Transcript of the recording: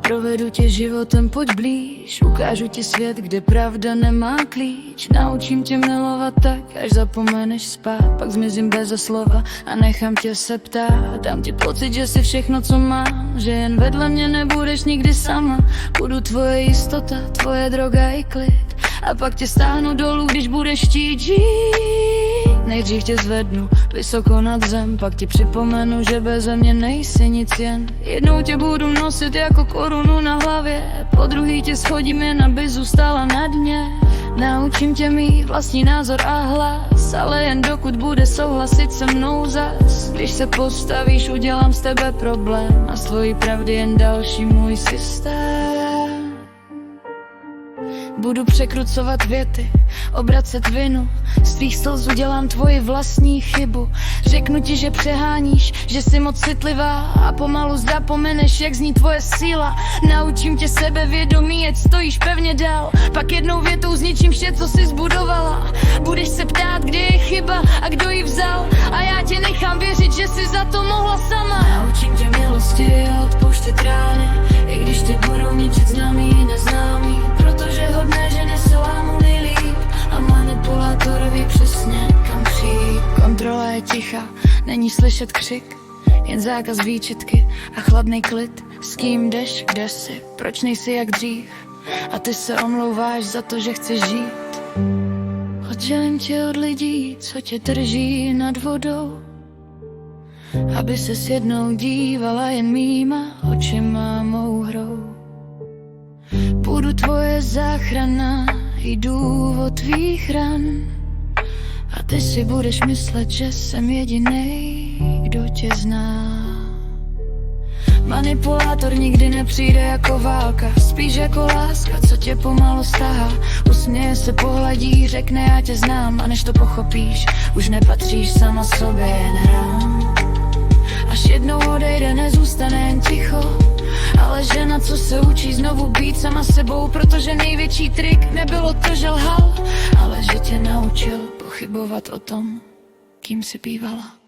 Provedu tě životem, pojď blíž. Ukážu ti svět, kde pravda nemá klíč. Naučím tě milovat tak, až zapomeneš spát. Pak zmizím beze slova a nechám tě se ptát. Dám ti pocit, že jsi všechno, co mám, že jen vedle mě nebudeš nikdy sama. Budu tvoje jistota, tvoje droga i klid. A pak tě stáhnu dolů, když budeš chtít žít. Nejdřív tě zvednu vysoko nad zem, pak ti připomenu, že beze mě nejsi nic jen. Jednou tě budu nosit jako korunu na hlavě, po druhý tě schodím jen, aby zůstala na dně. Naučím tě mít vlastní názor a hlas, ale jen dokud bude souhlasit se mnou zas. Když se postavíš, udělám z tebe problém a z tvojí pravdy jen další můj systém. Budu překrucovat věty, obracet vinu, z tvých slz udělám tvoji vlastní chybu. Řeknu ti, že přeháníš, že jsi moc citlivá a pomalu zapomeneš, jak zní tvoje síla. Naučím tě sebevědomí, ať stojíš pevně dál, pak jednou větou zničím vše, co jsi zbudovala. Budeš se ptát, kde je chyba a kdo ji vzal, a já tě nechám věřit, že jsi za to mohla sama. Naučím tě milosti a odpouštět rány, i když ty budou ničit známý i neznámý, protože hodné ženy se lámou nejlíp a manipulátor ví přesně, kam přijít. Kontrola je ticha, není slyšet křik, jen zákaz výčitky a chladný klid. S kým jdeš, kde jsi, proč nejsi jak dřív, a ty se omlouváš za to, že chceš žít. Oddělím tě od lidí, co tě drží nad vodou, aby ses jednou dívala jen mýma očima mou hrou. Budu tvoje záchrana i důvod tvých ran, a ty si budeš myslet, že jsem jedinej, kdo tě zná. Manipulátor nikdy nepřijde jako válka, spíš jako láska, co tě pomalu stahá. Usměje se, pohladí, řekne já tě znám, a než to pochopíš, už nepatříš sama sobě, jen hrám. Až jednou odejde, nezůstane jen ticho, ale žena, co se učí znovu být sama sebou, protože největší trik nebylo to, že lhal, ale že tě naučil pochybovat o tom, kým jsi bývala.